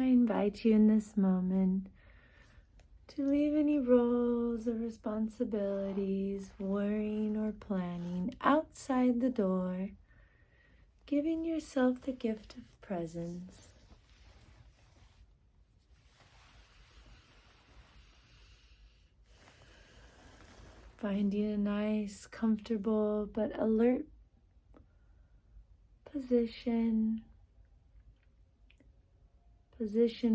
I invite you in this moment to leave any roles or responsibilities, worrying or planning outside the door, giving yourself the gift of presence. Finding a nice, comfortable, but alert position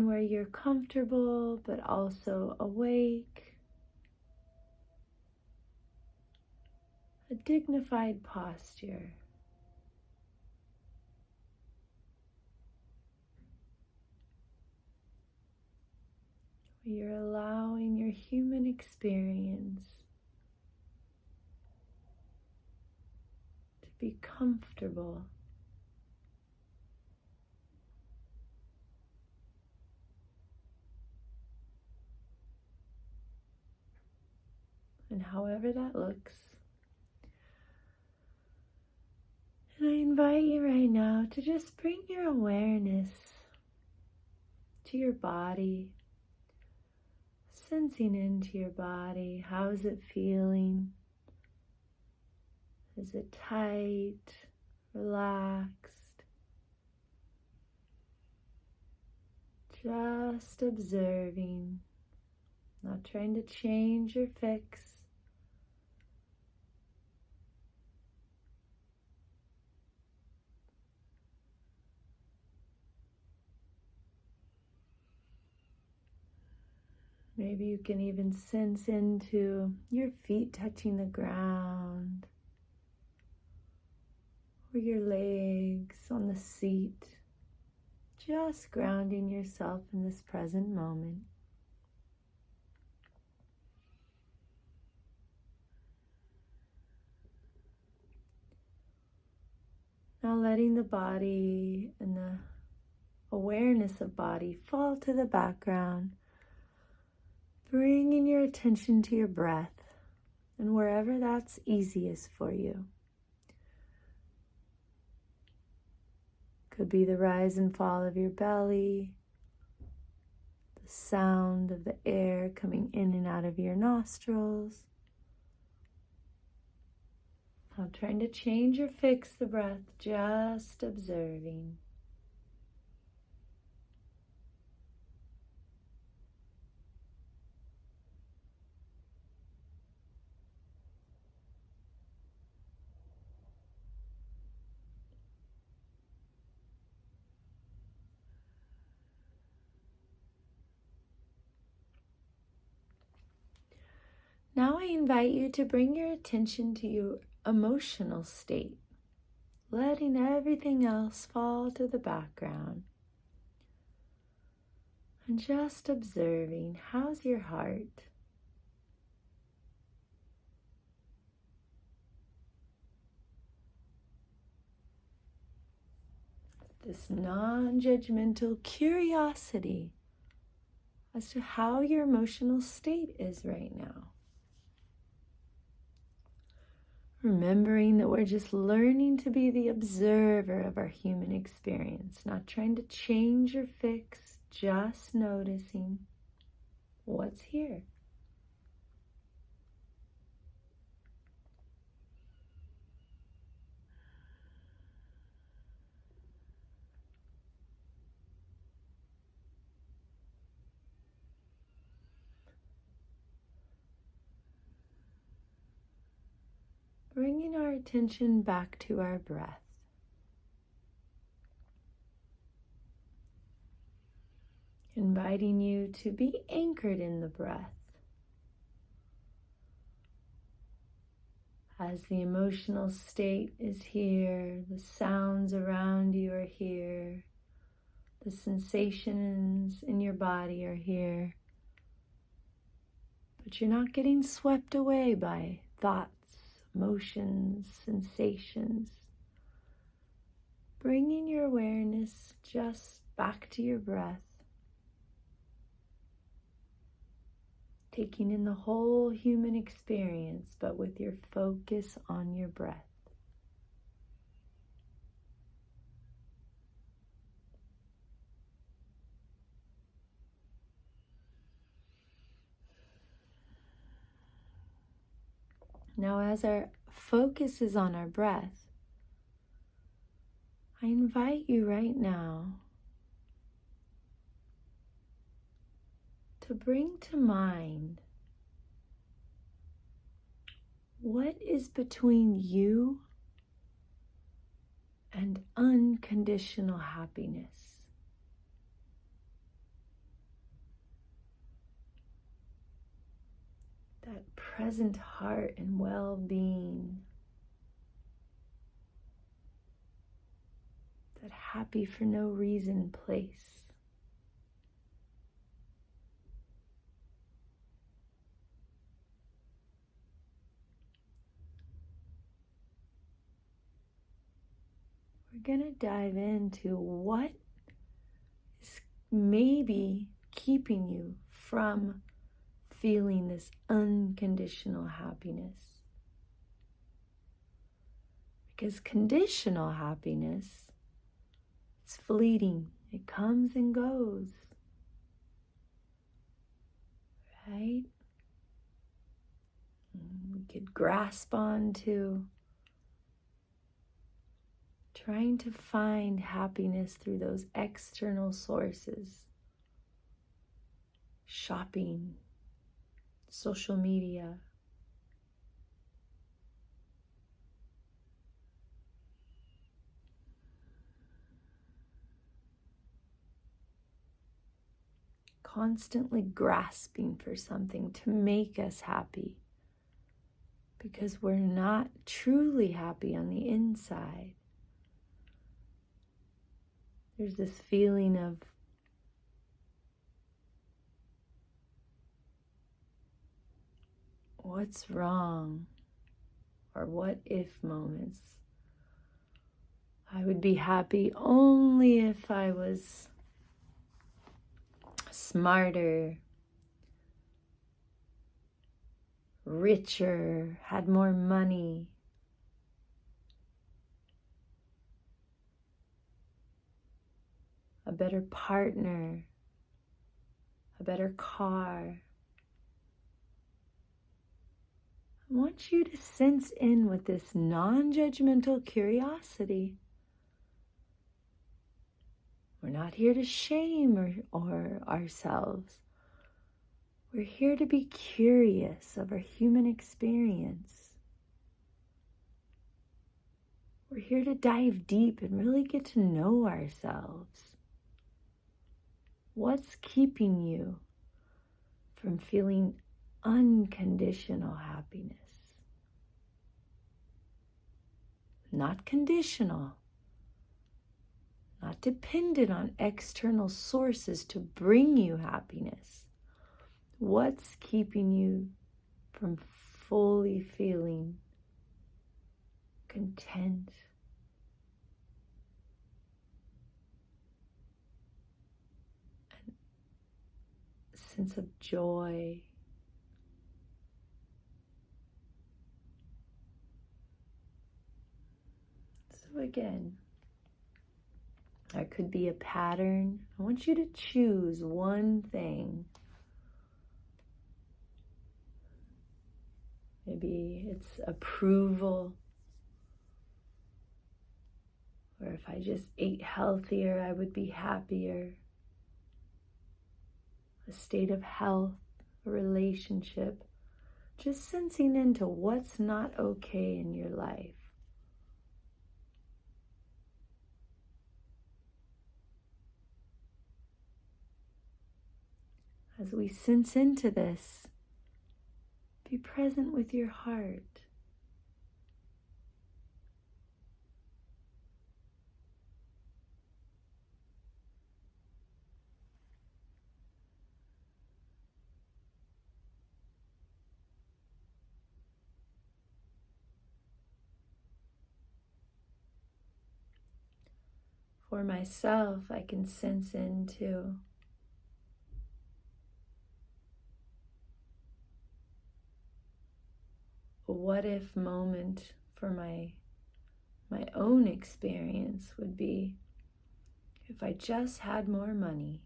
where you're comfortable, but also awake. A dignified posture. Where you're allowing your human experience to be comfortable. And however that looks. And I invite you right now to just bring your awareness to your body, sensing into your body. How is it feeling? Is it tight, relaxed? Just observing, not trying to change or fix. Maybe you can even sense into your feet touching the ground, or your legs on the seat, just grounding yourself in this present moment. Now letting the body and the awareness of body fall to the background, bringing your attention to your breath and wherever that's easiest for you. Could be the rise and fall of your belly, the sound of the air coming in and out of your nostrils. Not trying to change or fix the breath, just observing. Now I invite you to bring your attention to your emotional state, letting everything else fall to the background. And just observing, how's your heart? This non-judgmental curiosity as to how your emotional state is right now. Remembering that we're just learning to be the observer of our human experience, not trying to change or fix, just noticing what's here. Bringing our attention back to our breath. Inviting you to be anchored in the breath. As the emotional state is here, the sounds around you are here, the sensations in your body are here, but you're not getting swept away by thoughts, emotions, sensations. Bringing your awareness just back to your breath. Taking in the whole human experience, but with your focus on your breath. Now, as our focus is on our breath, I invite you right now to bring to mind what is between you and unconditional happiness. That present heart and well-being. That happy for no reason place. We're going to dive into what is maybe keeping you from feeling this unconditional happiness. Because conditional happiness, it's fleeting. It comes and goes. Right? We could grasp onto trying to find happiness through those external sources. Shopping, social media. Constantly grasping for something to make us happy because we're not truly happy on the inside. There's this feeling of what's wrong or what if moments. I would be happy only if I was smarter, richer, had more money. A better partner, a better car. I want you to sense in with this non-judgmental curiosity. We're not here to shame or ourselves. We're here to be curious of our human experience. We're here to dive deep and really get to know ourselves. What's keeping you from feeling unconditional happiness? Not conditional, not dependent on external sources to bring you happiness. What's keeping you from fully feeling content? And a sense of joy. So again, there could be a pattern. I want you to choose one thing. Maybe it's approval. Or if I just ate healthier, I would be happier. A state of health, a relationship. Just sensing into what's not okay in your life. As we sense into this, be present with your heart. For myself, I can sense into a what if moment for my own experience would be if I just had more money.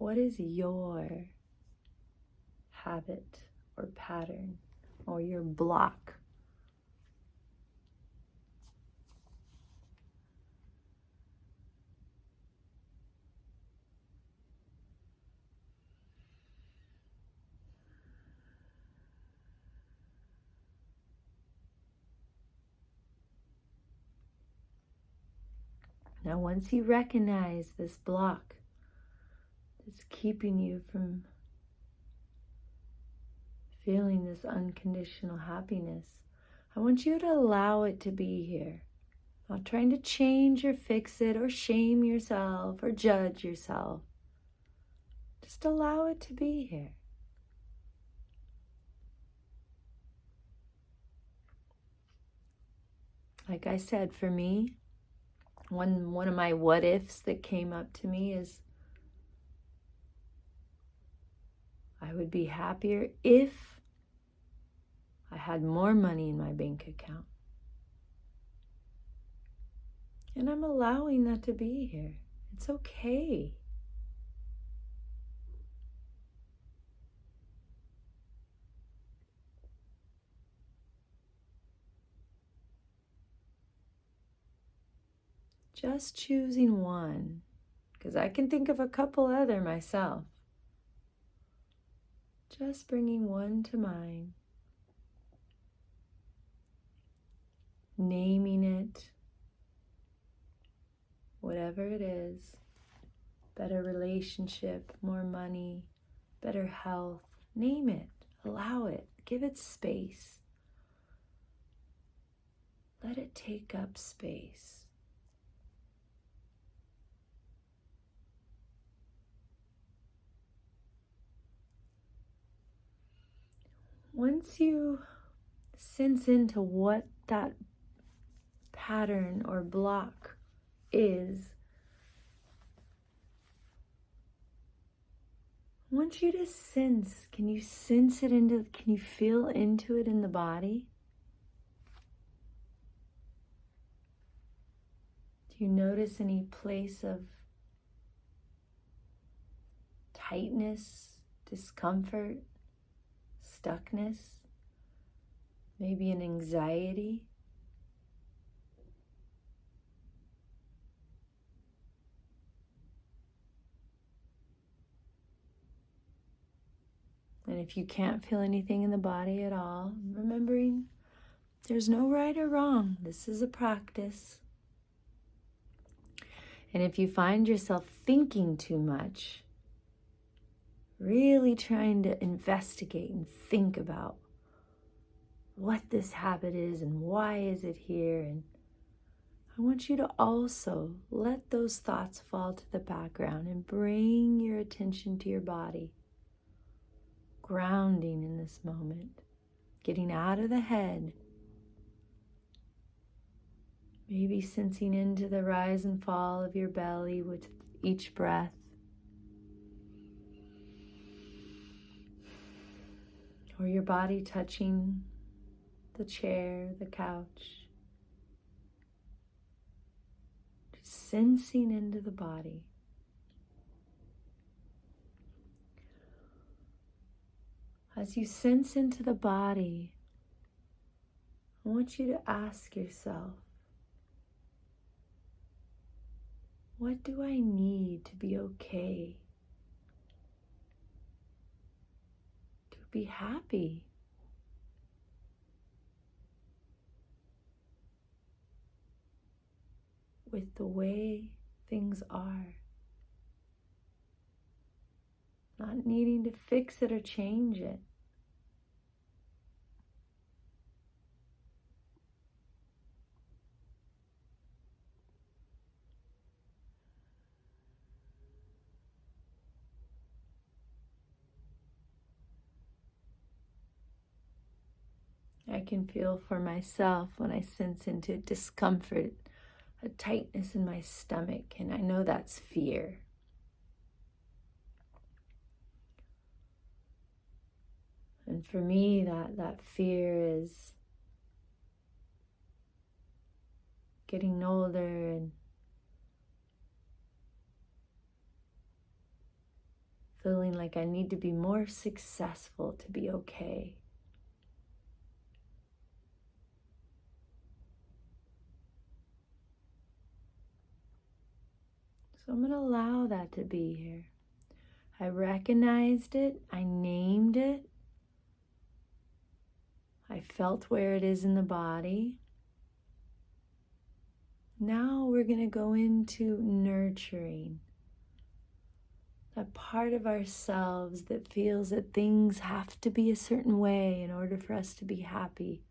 What is your habit or pattern or your block? Now, once you recognize this block that's keeping you from feeling this unconditional happiness, I want you to allow it to be here. Not trying to change or fix it or shame yourself or judge yourself. Just allow it to be here. Like I said, for me, one of my what ifs that came up to me is I would be happier if I had more money in my bank account. And I'm allowing that to be here. It's okay. Just choosing one, because I can think of a couple other myself. Just bringing one to mind. Naming it, whatever it is. Better relationship, more money, better health. Name it. Allow it. Give it space. Let it take up space. Once you sense into what that pattern or block is, I want you to sense, can you feel into it in the body? Do you notice any place of tightness, discomfort, stuckness, maybe an anxiety? And if you can't feel anything in the body at all, remembering there's no right or wrong. This is a practice. And if you find yourself thinking too much, really trying to investigate and think about what this habit is and why is it here, and I want you to also let those thoughts fall to the background and bring your attention to your body. Grounding in this moment, getting out of the head, maybe sensing into the rise and fall of your belly with each breath, or your body touching the chair, the couch, just sensing into the body. As you sense into the body, I want you to ask yourself, what do I need to be okay? To be happy? With the way things are. Not needing to fix it or change it. I can feel for myself when I sense into discomfort, a tightness in my stomach, and I know that's fear. And for me, that fear is getting older and feeling like I need to be more successful to be okay. So I'm going to allow that to be here. I recognized it. I named it. I felt where it is in the body. Now we're going to go into nurturing. That part of ourselves that feels that things have to be a certain way in order for us to be happy.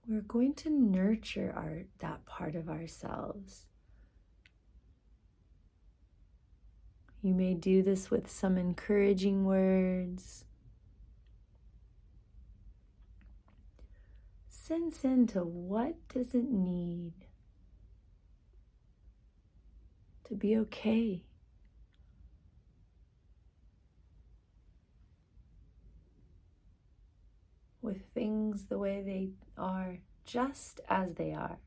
We're going to nurture that part of ourselves. You may do this with some encouraging words. Sense into what does it need to be okay. With things the way they are, just as they are.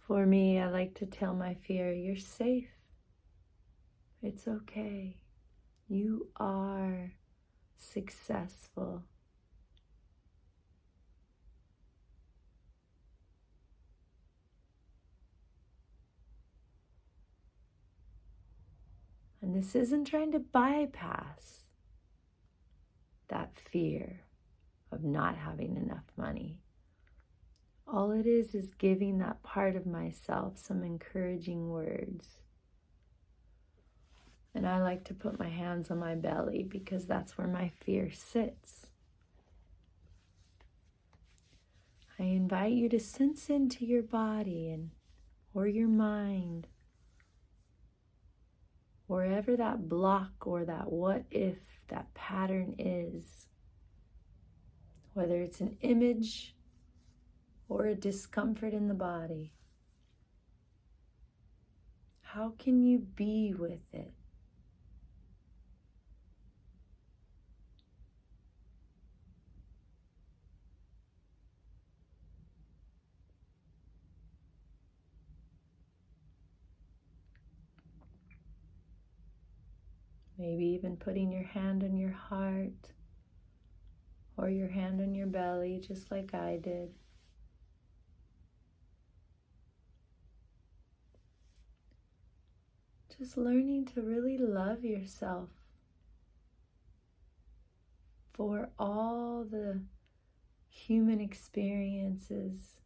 For me, I like to tell my fear, you're safe. It's okay. You are successful. And this isn't trying to bypass that fear of not having enough money. All it is giving that part of myself some encouraging words. And I like to put my hands on my belly because that's where my fear sits. I invite you to sense into your body or your mind, wherever that block or that what if, that pattern is. Whether it's an image or a discomfort in the body. How can you be with it? Maybe even putting your hand on your heart or your hand on your belly, just like I did. Just learning to really love yourself for all the human experiences,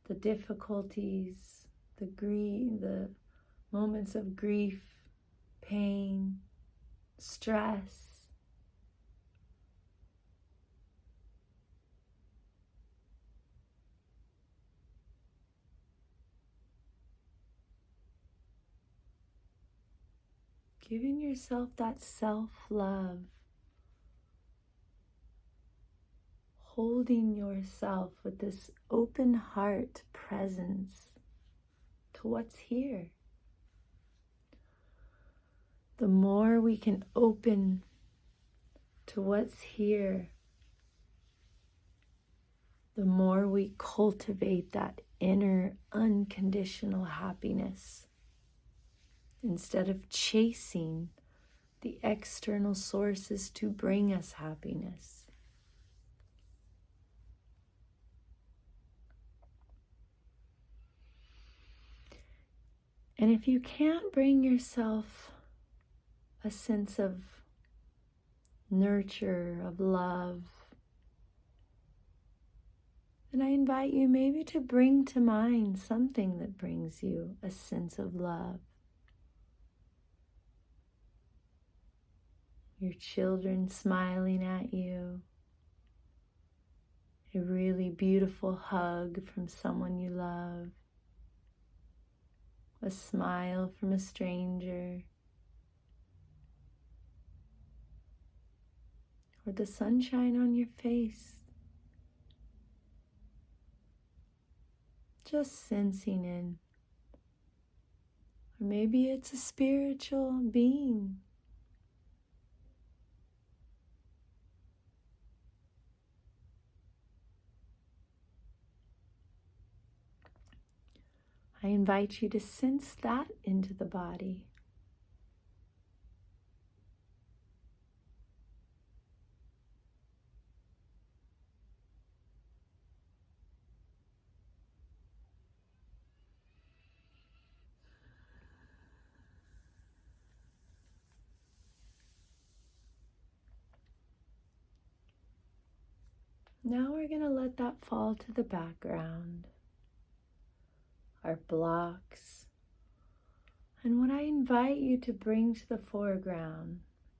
the difficulties, the moments of grief, pain, stress. Giving yourself that self-love. Holding yourself with this open heart presence to what's here. The more we can open to what's here, the more we cultivate that inner unconditional happiness instead of chasing the external sources to bring us happiness. And if you can't bring yourself a sense of nurture, of love, then I invite you maybe to bring to mind something that brings you a sense of love. Your children smiling at you, a really beautiful hug from someone you love, a smile from a stranger, or the sunshine on your face. Just sensing in. Or maybe it's a spiritual being. I invite you to sense that into the body. Now we're going to let that fall to the background, our blocks. And what I invite you to bring to the foreground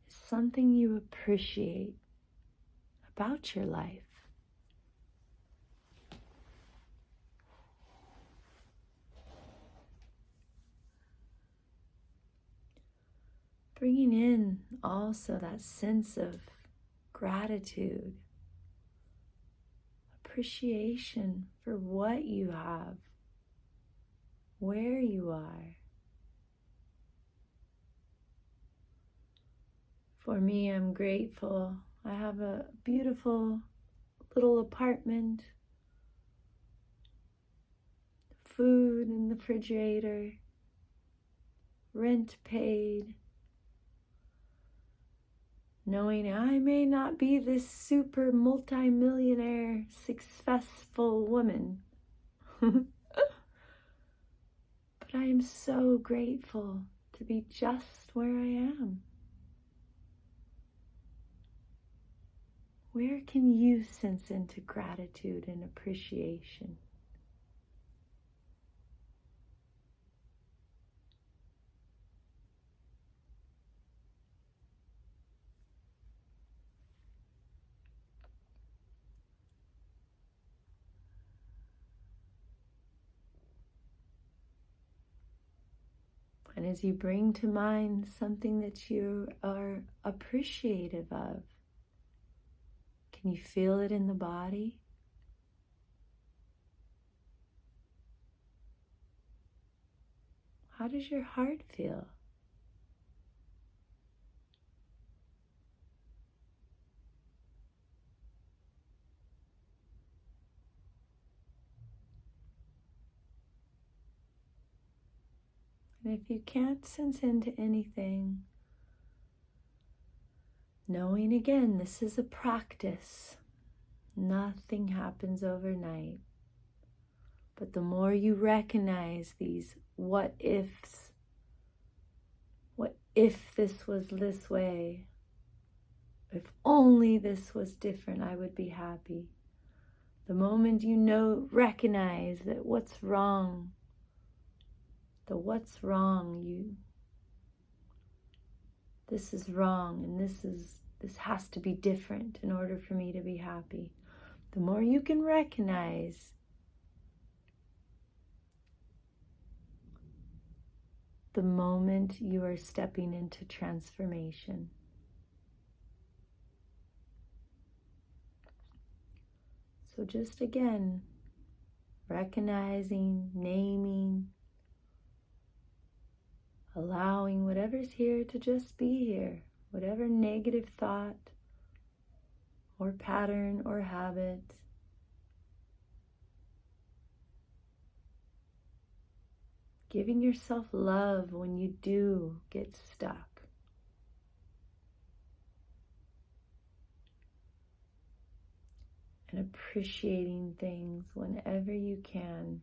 is something you appreciate about your life. Bringing in also that sense of gratitude, appreciation for what you have, where you are. For me, I'm grateful. I have a beautiful little apartment, food in the refrigerator, rent paid, knowing I may not be this super multi-millionaire successful woman, but I am so grateful to be just where I am. Where can you sense into gratitude and appreciation? And as you bring to mind something that you are appreciative of, can you feel it in the body? How does your heart feel? And if you can't sense into anything, knowing again, this is a practice. Nothing happens overnight. But the more you recognize these what ifs, what if this was this way? If only this was different, I would be happy. The moment you recognize that what's wrong, this is wrong, and this has to be different in order for me to be happy. The more you can recognize the moment you are stepping into transformation. So just again, recognizing, naming, allowing whatever's here to just be here, whatever negative thought or pattern or habit. Giving yourself love when you do get stuck. And appreciating things whenever you can.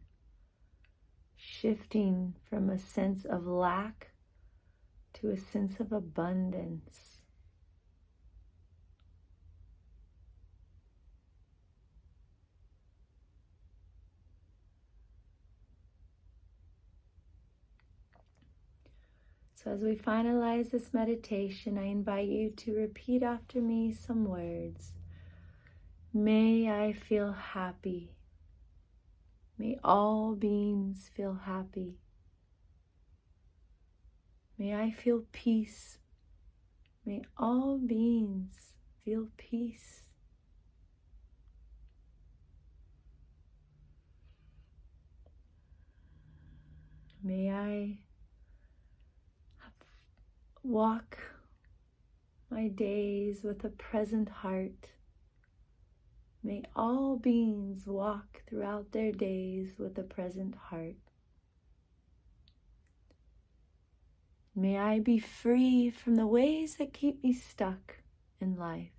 Shifting from a sense of lack to a sense of abundance. So as we finalize this meditation, I invite you to repeat after me some words. May I feel happy. May all beings feel happy. May I feel peace. May all beings feel peace. May I walk my days with a present heart. May all beings walk throughout their days with a present heart. May I be free from the ways that keep me stuck in life.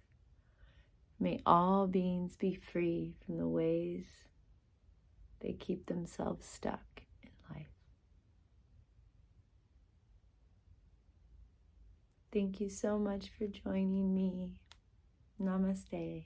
May all beings be free from the ways they keep themselves stuck in life. Thank you so much for joining me. Namaste.